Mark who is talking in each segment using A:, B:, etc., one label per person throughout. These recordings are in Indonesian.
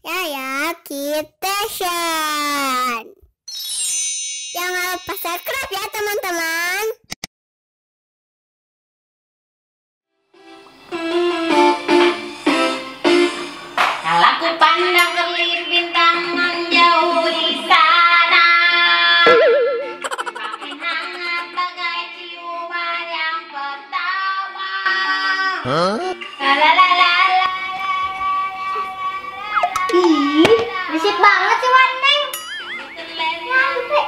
A: Yaya Kitchen. Jangan lupa subscribe ya teman-teman.
B: Kalau ku pandang kelip bintangan jauh di sana, makin hangat bagai ciuman yang pertama. La la la la la.
A: Ih, berisik banget sih Waneng.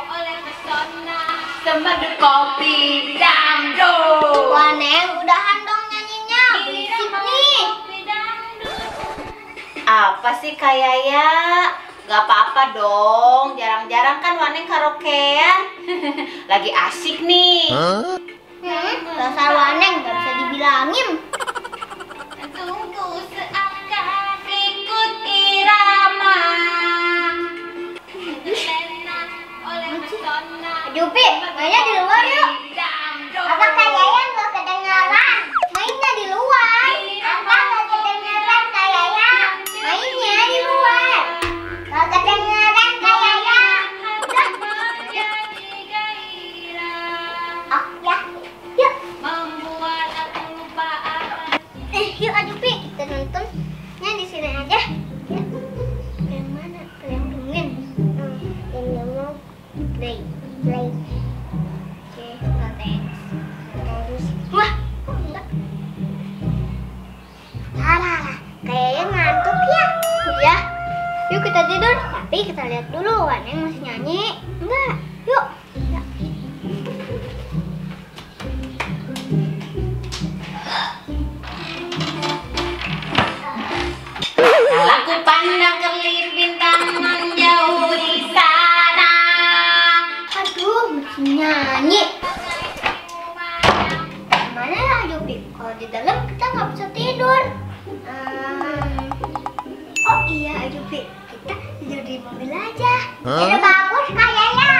B: Oleh pesona semadu kopi dangdut.
A: Waneng, udahan dong nyanyinya. Berisik nih.
B: Apa sih kayak ya? Gak apa-apa dong. Jarang-jarang kan Waneng karaokean. Lagi asik nih.
A: Dasar Waneng gak bisa dibilangin.
B: Tunggu seakan ikut irama.
A: Jupi, mainnya di luar yuk. Apa kayaknya gak kedengaran? Mainnya di luar. Apa gak kedengaran kayaknya? Mainnya di luar. Gak kedengaran kayaknya. Udah. Oh ya, yuk.
B: Membuat aku lupa arah.
A: Yuk Jupi, kita nontonnya di sini aja. Ya. Yang mana? Yang dingin. Yang mau play. Oke, terus. Wah, kok enggak? Alah, kayaknya ngantuk ya. Iya. Yuk kita tidur. Tapi kita lihat dulu Waneng masih nyanyi. Enggak. Yuk. Ya.
B: Kalau ku pandang kelip bintangan jauh di sana.
A: Aduh, masih nyanyi. Gimana ya Jupi? Kalau di dalam kita nggak bisa tidur. Oh iya Jupi, kita tidur di mobil aja. Itu bagus kayaknya.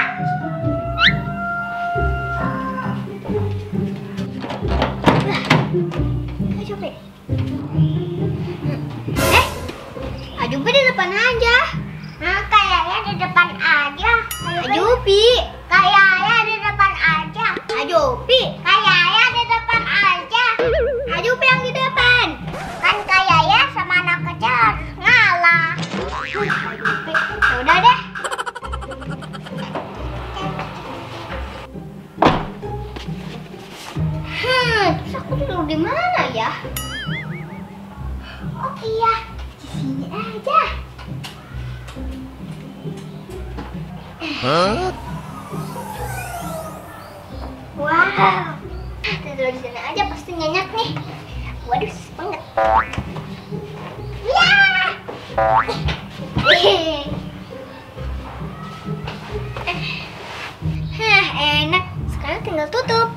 A: Ayo Jupi. Jupi di depan aja. Kayaknya di depan aja. Jupi, kayaknya di depan aja. Jupi, kayaknya di depan aja. Jupi yang di depan. Kan kayaknya sama anak kecil harus ngalah. Jupi, udah deh. Terus aku tidur di mana ya? Oh iya, di sini aja. Wow, tidur di sini aja pasti nyenyak nih. Waduh, banget. Ya. Enak. Sekarang tinggal tutup.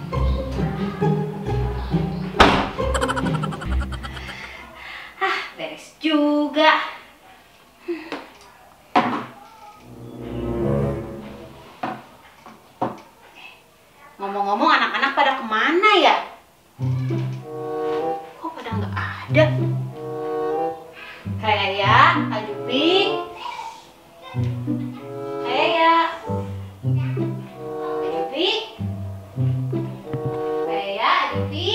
B: Beres juga. Ngomong-ngomong, anak-anak pada kemana ya? Kok pada nggak ada? Kayak ya, Kak Jupi. Kayak ya. Kak Jupi. Kayak ya, Kak Jupi.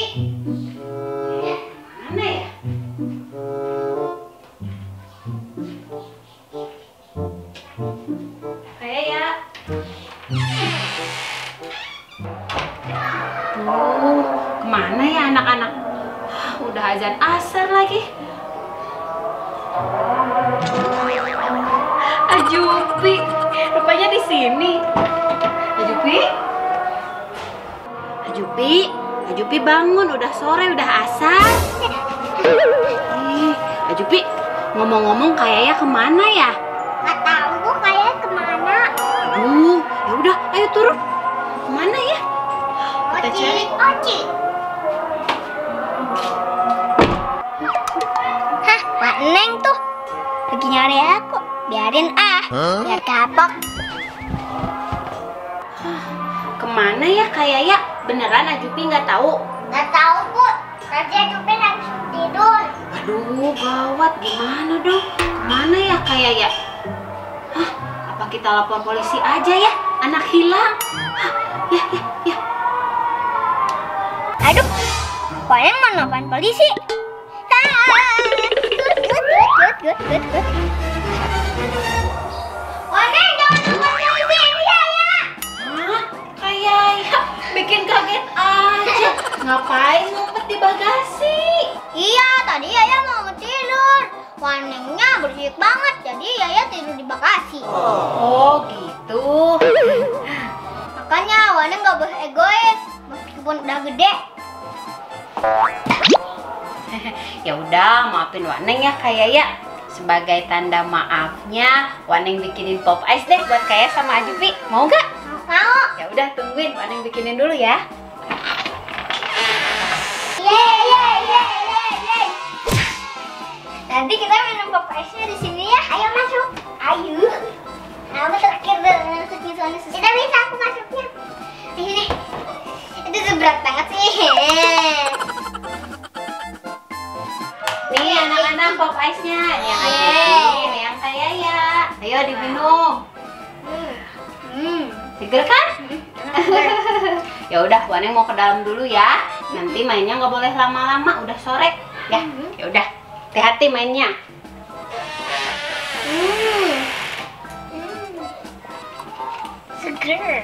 B: Mana ya? Kayak ya. Kemana ya anak-anak? Udah azan asar lagi. Jupi, rupanya di sini. Jupi, Jupi bangun, udah sore, udah asar. Jupi, ngomong-ngomong kayaknya kemana ya?
A: Nggak tahu kayak kemana.
B: Aduh, ya udah, ayo turun. Kemana ya? Kita cari.
A: Oci. Hah, Waneng tuh lagi nyari aku. Biarin biar kapok.
B: Kemana ya kayak ya? Beneran Jupi nggak tahu?
A: Nggak tahu Bu. Tadi Jupi langsung tidur.
B: Aduh, gawat, gimana dong? Kemana ya? Kak Yaya? Hah, apa kita lapor polisi aja ya? Anak hilang. Hah, ya.
A: Aduh, Waneng mau nelfon polisi. Good. Waneng, jangan nelfon polisi, ini Yaya.
B: Hah? Kak Yaya bikin kaget aja. Ngapain ngumpet di bagasi?
A: Iya, tadi Yaya mau tidur. Wanengnya berisik banget, jadi Yaya tidur di bagasi.
B: Oh gitu.
A: Makanya Waneng gak boleh egois, meskipun udah gede.
B: Ya udah, maafin Waneng ya Kak Yaya. Sebagai tanda maafnya, Waneng bikinin pop ice deh buat Kak Yaya sama Ajupi. Mau nggak?
A: Mau.
B: Ya udah, tungguin Waneng bikinin dulu ya.
A: Yeay. Nanti kita minum pop ice-nya di sini ya. Ayo masuk. Ayo. Aku terakhir dengan soalnya susah. Tidak bisa aku masuknya. Di sini. Itu tuh berat banget sih.
B: Nih anak-anak pop ice-nya. Nih yang Ajupi, nih yang Kak Yaya. Ayo diminum. Seger kan? Ya udah, Waneng mau ke dalam dulu ya. Nanti mainnya nggak boleh lama-lama, udah sore. Ya, ya udah. Hati-hati mainnya.
A: Seger.